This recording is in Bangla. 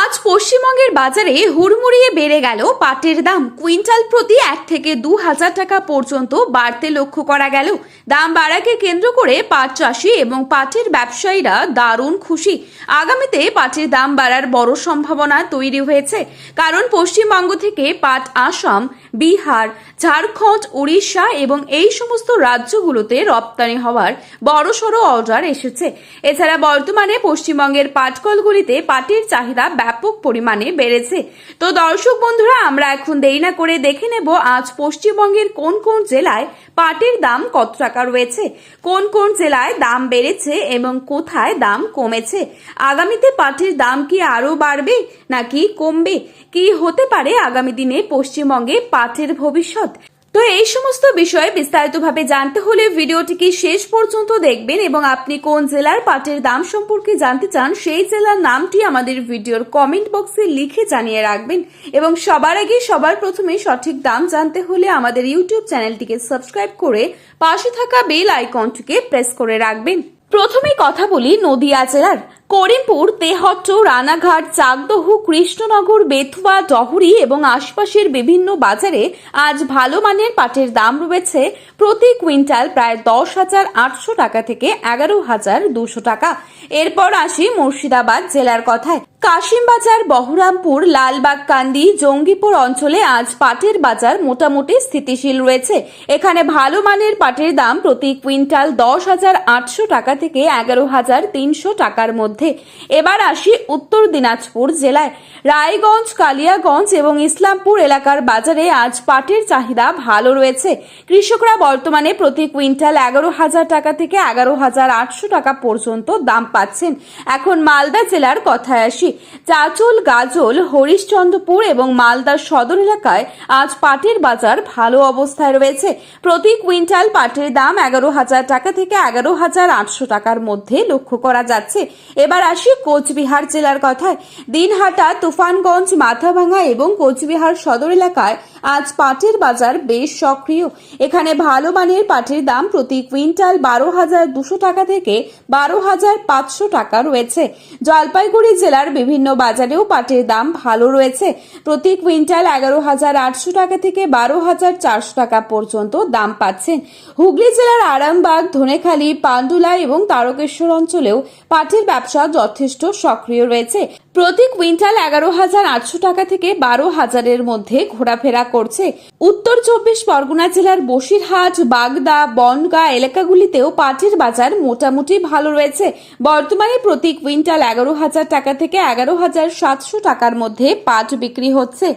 আজ পশ্চিমবঙ্গের বাজারে হুড়মুড়িয়ে বেড়ে গেল পাটের দাম। কুইন্টাল প্রতি 1 থেকে 2,000 টাকা পর্যন্ত বাড়তে লক্ষ্য করা গেল। দাম বাড়াকে কেন্দ্র করে পাট চাষি এবং পাটের ব্যবসায়ীরা দারুণ খুশি। আগামীতে পাটের দাম বাড়ার বড় সম্ভাবনা তৈরি হয়েছে, কারণ পশ্চিমবঙ্গ থেকে পাট আসাম, বিহার, ঝাড়খণ্ড, উড়িষ্যা এবং এই সমস্ত রাজ্যগুলোতে রপ্তানি হওয়ার বড়সড় অর্ডার এসেছে। এছাড়া বর্তমানে পশ্চিমবঙ্গের পাটকলগুলিতে পাটের চাহিদা ব্যাপক পরিমাণে বেড়েছে। তো দর্শক বন্ধুরা, আমরা এখন দেরি না করে দেখে নেব আজ পশ্চিমবঙ্গের কোন কোন জেলায় পাটের দাম কত টাকা রয়েছে, কোন কোন জেলায় দাম বেড়েছে এবং কোথায় দাম কমেছে। আগামীতে পাটের দাম কি আরো বাড়বে নাকি কমবে, কি হতে পারে আগামী দিনে পশ্চিমবঙ্গে পাটের ভবিষ্যৎ। তো এই সমস্ত বিষয়ে বিস্তারিতভাবে জানতে হলে ভিডিওটিকে শেষ পর্যন্ত দেখবেন এবং আপনি কোন জেলার পাটের দাম সম্পর্কে জানতে চান সেই জেলার নামটি আমাদের ভিডিওর কমেন্ট বক্সে লিখে জানিয়ে রাখবেন। এবং সবার আগে সবার প্রথমে সঠিক দাম জানতে হলে আমাদের ইউটিউব চ্যানেলটিকে সাবস্ক্রাইব করে পাশে থাকা বেল আইকনটিকে প্রেস করে রাখবেন। প্রথমে কথা বলি নদিয়া জেলার। করিমপুর, তেহট্ট, রানাঘাট, চাকদহ, কৃষ্ণনগর, বেথুয়া, ডহরি এবং আশপাশের বিভিন্ন বাজারে আজ ভালো মানের পাটের দাম রয়েছে প্রতি কুইন্টাল প্রায় 10,800 টাকা থেকে 11,200 টাকা। এরপর আসি মুর্শিদাবাদ জেলার কথায়। কাশিমবাজার, বহরমপুর, লালবাগকান্দি, জঙ্গিপুর অঞ্চলে আজ পাটের বাজার মোটামুটি স্থিতিশীল রয়েছে। এখানে ভালো মানের পাটের দাম প্রতি কুইন্টাল 10,800 টাকা থেকে 11,300 টাকার মধ্যে। এবার আসি উত্তর দিনাজপুর জেলায়। রায়গঞ্জ, কালিয়াগঞ্জ এবং ইসলামপুর এলাকার বাজারে আজ পাটের চাহিদা ভালো রয়েছে। কৃষকরা বর্তমানে প্রতি কুইন্টাল 11,000 টাকা থেকে 11,800 টাকা পর্যন্ত দাম পাচ্ছেন। এখন মালদা জেলার কথায় আসি। চাচল, গাজল, হরিশ্চন্দ্রপুর এবং মালদা সদর এলাকায় আজ পাটের বাজার ভালো অবস্থায় রয়েছে। প্রতি কুইন্টাল পাটের দাম 11,000 টাকা থেকে 11,800 টাকার মধ্যে লক্ষ্য করা যাচ্ছে। এবার আসি কোচবিহার জেলার কথায়। দিনহাটা, তুফানগঞ্জ, মাথাভাঙা এবং কোচবিহার সদর এলাকায় আজ পাটের বাজার বেশ সক্রিয়। এখানে ভালো মানের পাটের দাম প্রতি কুইন্টাল 12,200 টাকা থেকে 12,500 টাকা রয়েছে। জলপাইগুড়ি জেলার বিভিন্ন বাজারেও পাটের দাম ভালো রয়েছে। প্রতি কুইন্টাল 11,800 টাকা থেকে 12,400 টাকা পর্যন্ত দাম পাচ্ছেন। হুগলি জেলার আরামবাগ, ধনেখালি, পান্ডুলা এবং তারকেশ্বর অঞ্চলেও পাটের ব্যবসা যথেষ্ট সক্রিয় রয়েছে। প্রতি কুইন্টাল 11,800 টাকা থেকে 12,000-এর মধ্যে ঘোরাফেরা করছে। উত্তর 24 পরগনা জেলার বসিরহাট, বাগদা, বনগাঁ এলাকাগুলিতেও পাটের বাজার মোটামুটি ভালো রয়েছে। বর্তমানে প্রতি কুইন্টাল 11,000 টাকা থেকে 11,700 টাকার মধ্যে পাট বিক্রি হচ্ছে।